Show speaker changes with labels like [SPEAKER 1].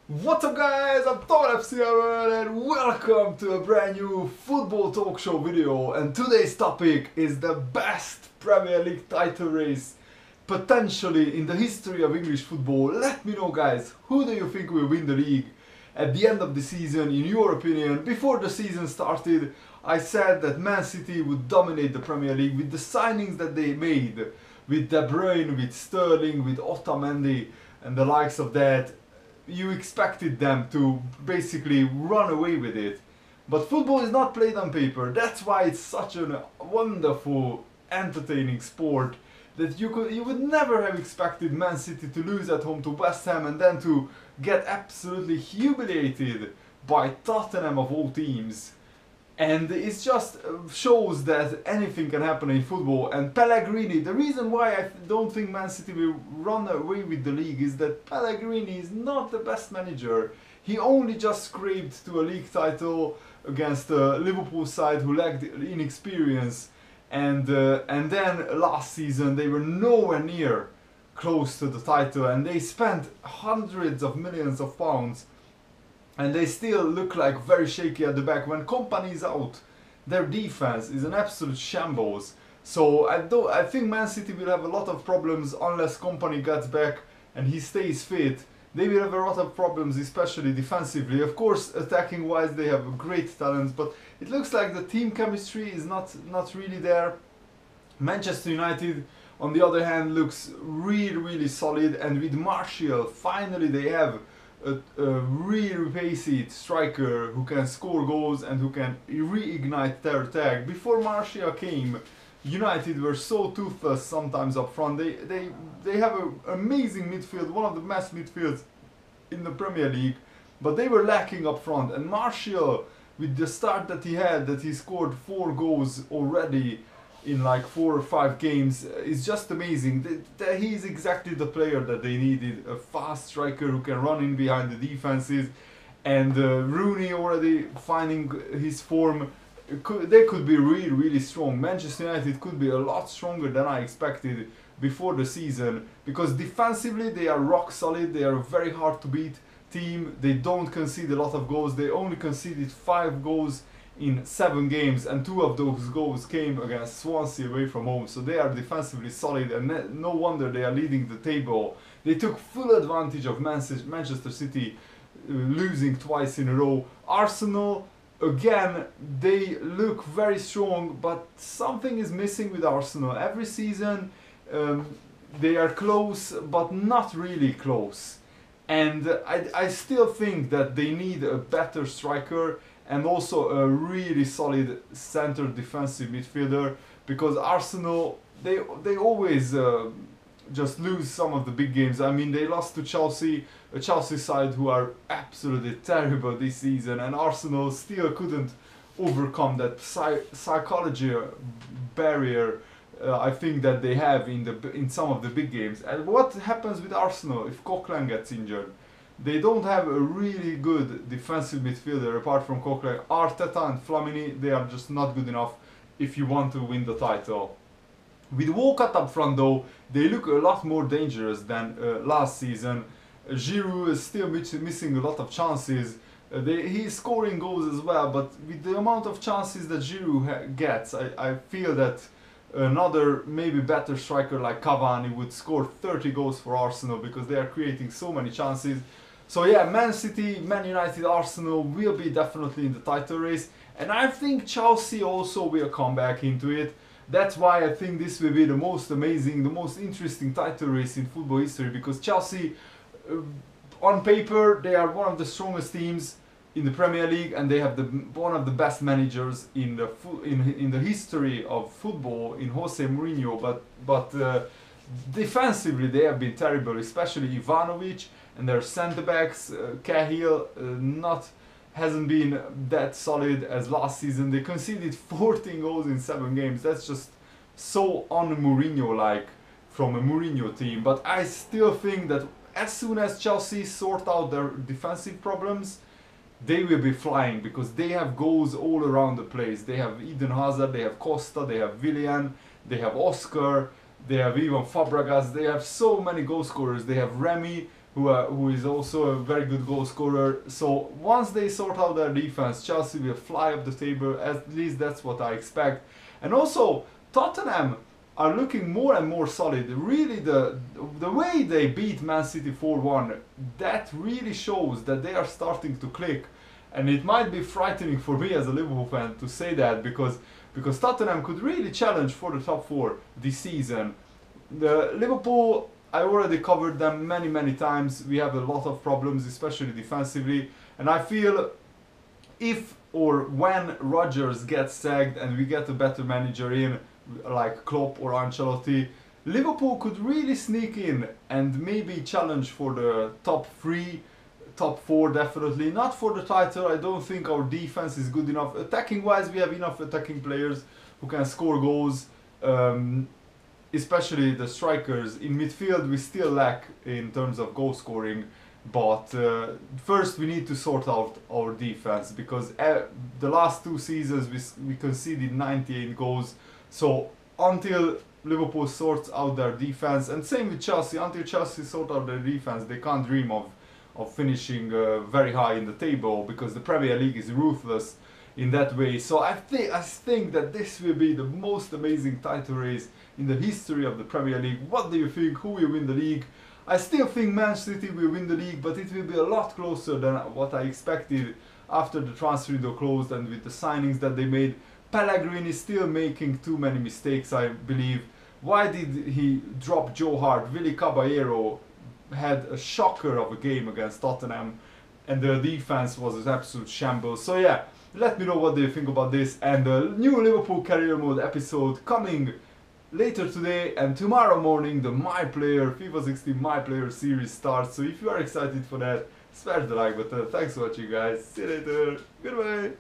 [SPEAKER 1] What's up guys, I'm Tottenham and welcome to a brand new football talk show video, and today's topic is the best Premier League title race potentially in the history of English football. Let me know guys, who do you think will win the league at the end of the season in your opinion? Before the season started I said that Man City would dominate the Premier League with the signings that they made, with De Bruyne, with Sterling, with Otamendi and the likes of that. You expected them to basically run away with it. But football is not played on paper. That's why it's such a wonderful, entertaining sport that you would never have expected Man City to lose at home to West Ham and then to get absolutely humiliated by Tottenham of all teams. And it just shows that anything can happen in football. And Pellegrini, the reason why I don't think Man City will run away with the league is that Pellegrini is not the best manager. He only just scraped to a league title against a Liverpool side who lacked inexperience. And then last season they were nowhere near close to the title, and they spent hundreds of millions of pounds. And they still look like very shaky at the back. When Kompany is out, their defense is an absolute shambles. So I think Man City will have a lot of problems unless Kompany gets back and he stays fit. They will have a lot of problems, especially defensively. Of course, attacking wise they have great talents, but it looks like the team chemistry is not really there. Manchester United, on the other hand, looks really solid, and with Martial, finally they have a really pacey striker who can score goals and who can reignite their attack. Before Martial came, United were so toothless sometimes up front. They have an amazing midfield, one of the best midfields in the Premier League, but they were lacking up front. And Martial, with the start that he had, that he scored 4 goals already in like 4 or 5 games, is just amazing. He's exactly the player that they needed, a fast striker who can run in behind the defenses. And Rooney already finding his form. They could be really strong. Manchester United could be a lot stronger than I expected before the season, because defensively they are rock solid. They are a very hard to beat team. They don't concede a lot of goals. They only conceded 5 goals in 7 games, and 2 of those goals came against Swansea away from home. So they are defensively solid, and no wonder they are leading the table. They took full advantage of Manchester City losing twice in a row. Arsenal, again, they look very strong, but something is missing with Arsenal. Every season they are close, but not really close. And I still think that they need a better striker and also a really solid center defensive midfielder, because Arsenal, they always just lose some of the big games. I mean, they lost to Chelsea, a Chelsea side who are absolutely terrible this season, and Arsenal still couldn't overcome that psychology barrier I think that they have in some of the big games. And what happens with Arsenal if Coquelin gets injured? They don't have a really good defensive midfielder apart from Coquelin. Arteta and Flamini, they are just not good enough if you want to win the title. With Walcott up front though, they look a lot more dangerous than last season. Giroud is still missing a lot of chances. He's scoring goals as well, but with the amount of chances that Giroud gets, I feel that another maybe better striker like Cavani would score 30 goals for Arsenal, because they are creating so many chances. So yeah, Man City, Man United, Arsenal will be definitely in the title race, and I think Chelsea also will come back into it. That's why I think this will be the most amazing, the most interesting title race in football history, because Chelsea, on paper, they are one of the strongest teams in the Premier League, and they have one of the best managers in the history of football in Jose Mourinho. But defensively they have been terrible, especially Ivanovic, and their centre backs Cahill hasn't been that solid as last season. They conceded 14 goals in 7 games. That's just so un-Mourinho-like from a Mourinho team. But I still think that as soon as Chelsea sort out their defensive problems, they will be flying, because they have goals all around the place. They have Eden Hazard, they have Costa, they have Willian, they have Oscar, they have even Fabregas. They have so many goal scorers. They have Remy, who is also a very good goal scorer. So once they sort out their defense, Chelsea will fly up the table. At least that's what I expect. And also Tottenham are looking more and more solid. Really, the way they beat Man City 4-1, that really shows that they are starting to click. And it might be frightening for me as a Liverpool fan to say that, because Tottenham could really challenge for the top 4 this season. The Liverpool, I already covered them many times. We have a lot of problems, especially defensively, and I feel if or when Rodgers gets sacked and we get a better manager in, like Klopp or Ancelotti, Liverpool could really sneak in and maybe challenge for the top 3, top 4 definitely. Not for the title. I don't think our defense is good enough. Attacking wise, we have enough attacking players who can score goals, especially the strikers. In midfield we still lack in terms of goal scoring, but first we need to sort out our defense, because the last 2 seasons we conceded 98 goals. So until Liverpool sorts out their defense, and same with Chelsea, until Chelsea sort out their defense, they can't dream of finishing very high in the table, because the Premier League is ruthless in that way. So I think that this will be the most amazing title race in the history of the Premier League. What do you think? Who will win the league? I still think Man City will win the league, but it will be a lot closer than what I expected after the transfer window closed and with the signings that they made. Pellegrini is still making too many mistakes, I believe. Why did he drop Joe Hart? Willy Caballero had a shocker of a game against Tottenham, and the defense was an absolute shambles. So yeah, let me know what do you think about this, and the new Liverpool Career Mode episode coming later today, and tomorrow morning the My Player FIFA 16 My Player series starts. So if you are excited for that, smash the like button. Thanks for watching, guys. See you later. Goodbye.